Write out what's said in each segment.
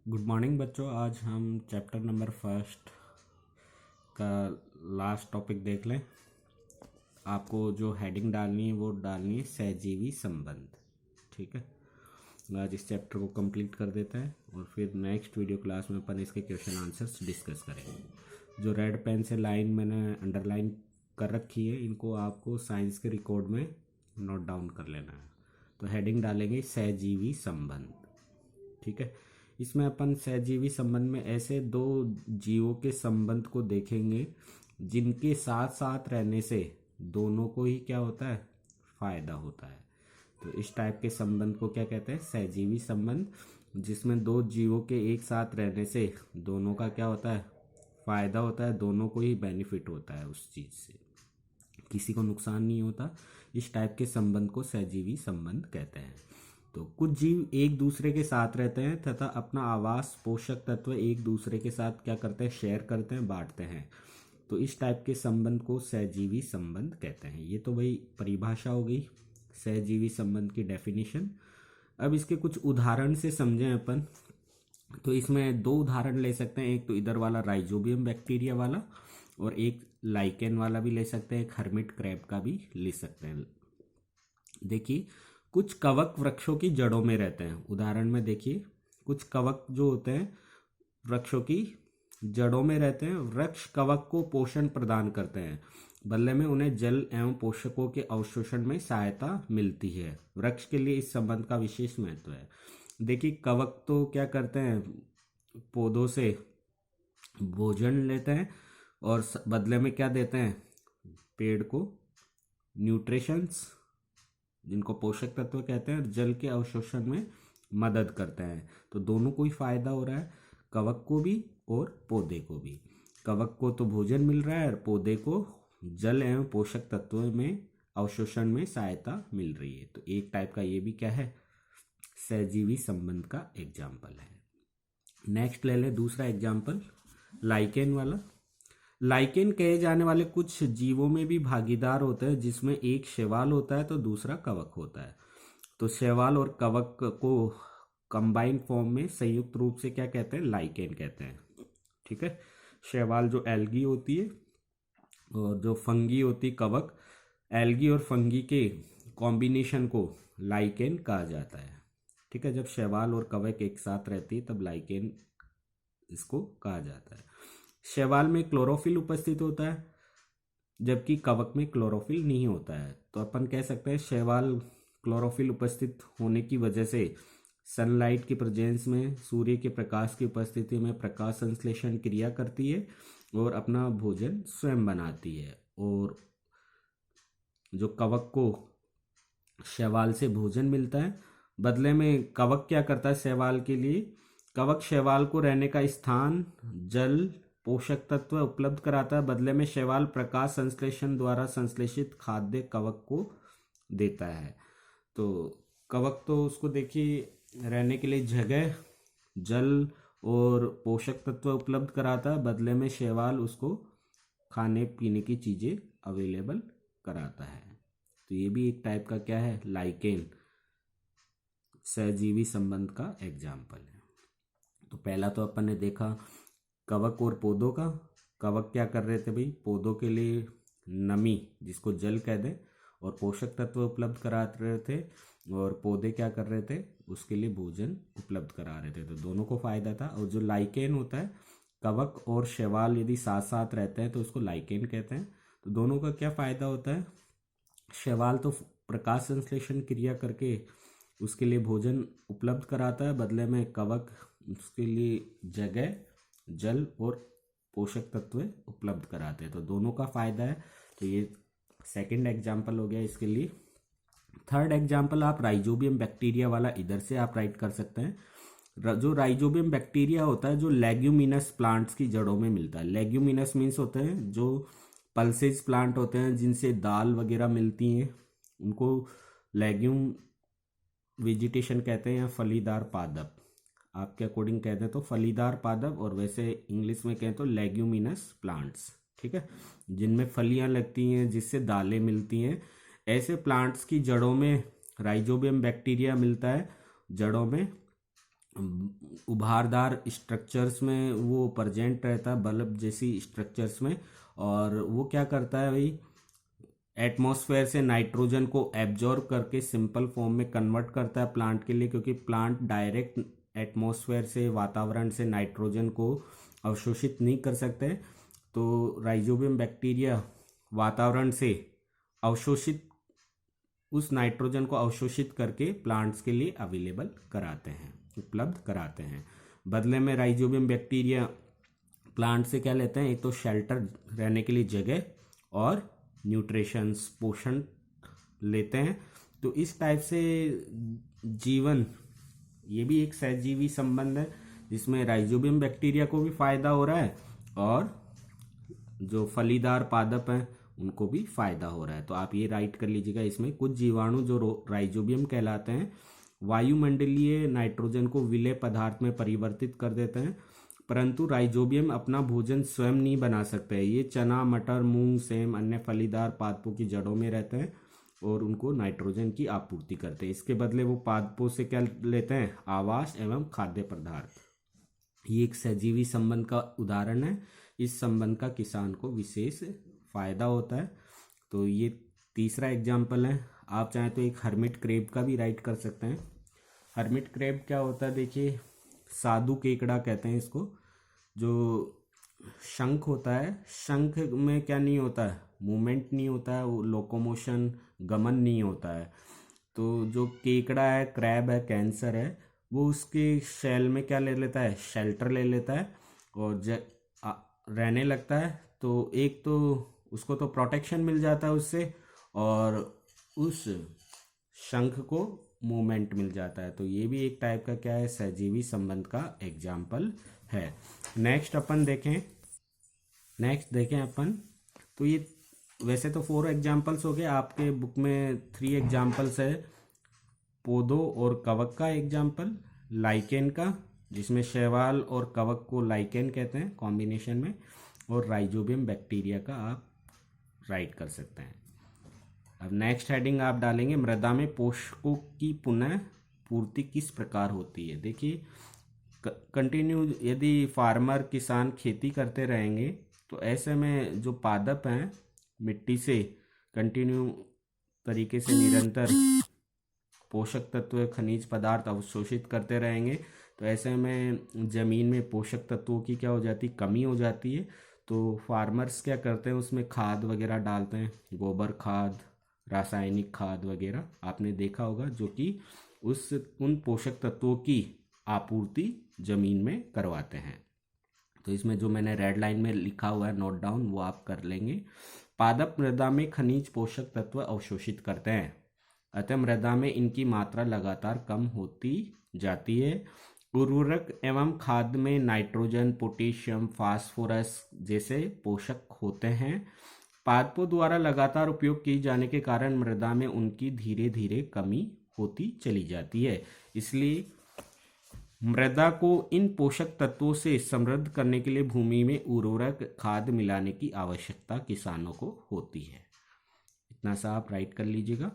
Good morning बच्चों। आज हम चैप्टर नंबर फर्स्ट का लास्ट टॉपिक देख लें। आपको जो हेडिंग डालनी है वो डालनी है सहजीवी संबंध। ठीक है, आज इस चैप्टर को कंप्लीट कर देते हैं और फिर नेक्स्ट वीडियो क्लास में अपन इसके क्वेश्चन आंसर्स डिस्कस करेंगे। जो रेड पेन से लाइन मैंने अंडरलाइन कर रखी है इनको आपको साइंस के रिकॉर्ड में नोट डाउन कर लेना है। तो हेडिंग डालेंगे सहजीवी संबंध। ठीक है, इसमें अपन सहजीवी संबंध में ऐसे दो जीवों के संबंध को देखेंगे जिनके साथ साथ रहने से दोनों को ही क्या होता है, फायदा होता है। तो इस टाइप के संबंध को क्या कहते हैं, सहजीवी संबंध, जिसमें दो जीवों के एक साथ रहने से दोनों का क्या होता है, फायदा होता है, दोनों को ही बेनिफिट होता है, उस चीज से किसी को नुकसान नहीं होता। इस टाइप के संबंध को सहजीवी संबंध कहते हैं। तो कुछ जीव एक दूसरे के साथ रहते हैं तथा अपना आवास पोषक तत्व एक दूसरे के साथ क्या करते हैं, शेयर करते हैं, बांटते हैं। तो इस टाइप के संबंध को सहजीवी संबंध कहते हैं। ये तो भाई परिभाषा हो गई सहजीवी संबंध की डेफिनेशन। अब इसके कुछ उदाहरण से समझें अपन। तो इसमें दो उदाहरण ले सकते हैं, एक तो इधर वाला राइजोबियम बैक्टीरिया वाला और एक लाइकेन वाला भी ले सकते हैं, एक हर्मिट क्रैब का भी ले सकते हैं। देखिए, कुछ कवक वृक्षों की जड़ों में रहते हैं। उदाहरण में देखिए, कुछ कवक जो होते हैं वृक्षों की जड़ों में रहते हैं। वृक्ष कवक को पोषण प्रदान करते हैं, बदले में उन्हें जल एवं पोषकों के अवशोषण में सहायता मिलती है। वृक्ष के लिए इस संबंध का विशेष महत्व है। देखिए, कवक तो क्या करते हैं, पौधों से भोजन लेते हैं और बदले में क्या देते हैं, पेड़ को न्यूट्रिशंस, जिनको पोषक तत्व कहते हैं, और जल के अवशोषण में मदद करते हैं। तो दोनों को ही फायदा हो रहा है, कवक को भी और पौधे को भी। कवक को तो भोजन मिल रहा है और पौधे को जल एवं पोषक तत्वों में अवशोषण में सहायता मिल रही है। तो एक टाइप का ये भी क्या है, सहजीवी संबंध का एग्जाम्पल है। नेक्स्ट ले लें दूसरा एग्जाम्पल, लाइकेन वाला। लाइकेन कहे जाने वाले कुछ जीवों में भी भागीदार होते हैं, जिसमें एक शैवाल होता है तो दूसरा कवक होता है। तो शैवाल और कवक को कंबाइंड फॉर्म में संयुक्त रूप से क्या कहते हैं, लाइकेन कहते हैं। ठीक है, शैवाल जो एल्गी होती है और जो फंगी होती कवक, एल्गी और फंगी के कॉम्बिनेशन को लाइकेन कहा जाता है। ठीक है, जब शैवाल और कवक एक साथ रहती है तब लाइकेन इसको कहा जाता है। शैवाल में क्लोरोफिल उपस्थित होता है जबकि कवक में क्लोरोफिल नहीं होता है। तो अपन कह सकते हैं शैवाल क्लोरोफिल उपस्थित होने की वजह से सनलाइट की प्रेजेंस में, सूर्य के प्रकाश की उपस्थिति में प्रकाश संश्लेषण क्रिया करती है और अपना भोजन स्वयं बनाती है। और जो कवक को शैवाल से भोजन मिलता है, बदले में कवक क्या करता है शैवाल के लिए, कवक शैवाल को रहने का स्थान, जल, पोषक तत्व उपलब्ध कराता है। बदले में शैवाल प्रकाश संश्लेषण द्वारा संश्लेषित खाद्य कवक को देता है। तो कवक तो उसको देखिए रहने के लिए जगह, जल और पोषक तत्व उपलब्ध कराता है, बदले में शैवाल उसको खाने पीने की चीजें अवेलेबल कराता है। तो ये भी एक टाइप का क्या है, लाइकेन, सहजीवी संबंध का एग्जाम्पल है। तो पहला तो अपन ने देखा कवक और पौधों का। कवक क्या कर रहे थे भाई, पौधों के लिए नमी, जिसको जल कह दें, और पोषक तत्व उपलब्ध करा रहे थे, और पौधे क्या कर रहे थे, उसके लिए भोजन उपलब्ध करा रहे थे। तो दोनों को फायदा था। और जो लाइकेन होता है, कवक और शैवाल यदि साथ साथ रहते हैं तो उसको लाइकेन कहते हैं। तो दोनों का क्या फायदा होता है, शैवाल तो प्रकाश संश्लेषण क्रिया करके उसके लिए भोजन उपलब्ध कराता है, बदले में कवक उसके लिए जगह, जल और पोषक तत्व उपलब्ध कराते हैं। तो दोनों का फायदा है। तो ये सेकंड एग्जाम्पल हो गया इसके लिए। थर्ड एग्जाम्पल आप राइजोबियम बैक्टीरिया वाला इधर से आप राइट कर सकते हैं। जो राइजोबियम बैक्टीरिया होता है जो लेग्यूमिनस प्लांट्स की जड़ों में मिलता है। लेग्यूमिनस मीन्स होते हैं जो पल्सेज प्लांट होते हैं जिनसे दाल वगैरह मिलती हैं, उनको लेग्यूम वेजिटेशन कहते हैं, या फलीदार पादप। आपके अकॉर्डिंग कह दें तो फलीदार पादप, और वैसे इंग्लिश में कहें तो लेग्यूमिनस प्लांट्स। ठीक है, जिनमें फलियां लगती हैं जिससे दालें मिलती हैं। ऐसे प्लांट्स की जड़ों में राइजोबियम बैक्टीरिया मिलता है। जड़ों में उभारदार स्ट्रक्चर्स में वो प्रेजेंट रहता है, बल्ब जैसी स्ट्रक्चर्स में। और वो क्या करता है भाई, एटमॉस्फेयर से नाइट्रोजन को एब्जॉर्ब करके सिंपल फॉर्म में कन्वर्ट करता है प्लांट के लिए, क्योंकि प्लांट डायरेक्ट एटमॉस्फेयर से, वातावरण से नाइट्रोजन को अवशोषित नहीं कर सकते। तो राइजोबियम बैक्टीरिया वातावरण से अवशोषित उस नाइट्रोजन को अवशोषित करके प्लांट्स के लिए अवेलेबल कराते हैं, उपलब्ध कराते हैं। बदले में राइजोबियम बैक्टीरिया प्लांट से क्या लेते हैं, एक तो शेल्टर, रहने के लिए जगह, और न्यूट्रिशंस, पोषण लेते हैं। तो इस टाइप से जीवन, ये भी एक सहजीवी संबंध है जिसमें राइजोबियम बैक्टीरिया को भी फायदा हो रहा है और जो फलीदार पादप हैं उनको भी फायदा हो रहा है। तो आप ये राइट कर लीजिएगा। इसमें कुछ जीवाणु जो राइजोबियम कहलाते हैं वायुमंडलीय नाइट्रोजन को विलेय पदार्थ में परिवर्तित कर देते हैं, परंतु राइजोबियम अपना भोजन स्वयं नहीं बना सकते हैं। ये चना, मटर, मूंग, सेम, अन्य फलीदार पादपों की जड़ों में रहते हैं और उनको नाइट्रोजन की आपूर्ति करते हैं। इसके बदले वो पादपों से क्या लेते हैं, आवास एवं खाद्य पदार्थ। ये एक सहजीवी संबंध का उदाहरण है। इस संबंध का किसान को विशेष फायदा होता है। तो ये तीसरा एग्जाम्पल है। आप चाहें तो एक हर्मिट क्रेब का भी राइट कर सकते हैं। हर्मिट क्रेब क्या होता है, देखिए, साधु केकड़ा कहते हैं इसको। जो शंख होता है, शंख में क्या नहीं होता है, मूवमेंट नहीं होता है, वो लोकोमोशन, गमन नहीं होता है। तो जो केकड़ा है, क्रैब है, कैंसर है, वो उसके शेल में क्या ले लेता है, शेल्टर ले लेता है और रहने लगता है। तो एक तो उसको तो प्रोटेक्शन मिल जाता है उससे, और उस शंख को मूवमेंट मिल जाता है। तो ये भी एक टाइप का क्या है, सहजीवी संबंध का एग्जाम्पल है। नेक्स्ट देखें अपन। तो ये वैसे तो 4 एग्जाम्पल्स हो गए, आपके बुक में 3 एग्जाम्पल्स है। पौधों और कवक का एग्जाम्पल, लाइकेन का, जिसमें शैवाल और कवक को लाइकेन कहते हैं कॉम्बिनेशन में, और राइजोबियम बैक्टीरिया का आप राइट कर सकते हैं। अब नेक्स्ट हेडिंग आप डालेंगे, मृदा में पोषकों की पुनः पूर्ति किस प्रकार होती है। देखिए, कंटिन्यू यदि फार्मर, किसान खेती करते रहेंगे तो ऐसे में जो पादप हैं मिट्टी से कंटिन्यू तरीके से निरंतर पोषक तत्व, खनिज पदार्थ अवशोषित करते रहेंगे। तो ऐसे में ज़मीन में पोषक तत्वों की क्या हो जाती, कमी हो जाती है। तो फार्मर्स क्या करते हैं, उसमें खाद वगैरह डालते हैं, गोबर खाद, रासायनिक खाद वगैरह आपने देखा होगा, जो कि उन पोषक तत्वों की आपूर्ति जमीन में करवाते हैं। तो इसमें जो मैंने रेड लाइन में लिखा हुआ है, नोट डाउन, वो आप कर लेंगे। पादप मृदा में खनिज पोषक तत्व अवशोषित करते हैं, अतः मृदा में इनकी मात्रा लगातार कम होती जाती है। उर्वरक एवं खाद में नाइट्रोजन, पोटेशियम, फास्फोरस जैसे पोषक होते हैं। पादपों द्वारा लगातार उपयोग किए जाने के कारण मृदा में उनकी धीरे धीरे कमी होती चली जाती है। इसलिए मृदा को इन पोषक तत्वों से समृद्ध करने के लिए भूमि में उर्वरक खाद मिलाने की आवश्यकता किसानों को होती है। इतना सा आप राइट कर लीजिएगा।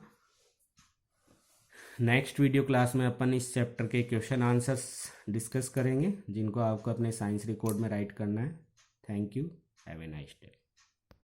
नेक्स्ट वीडियो क्लास में अपन इस चैप्टर के क्वेश्चन आंसर्स डिस्कस करेंगे, जिनको आपको अपने साइंस रिकॉर्ड में राइट करना है। Thank you, have a nice day.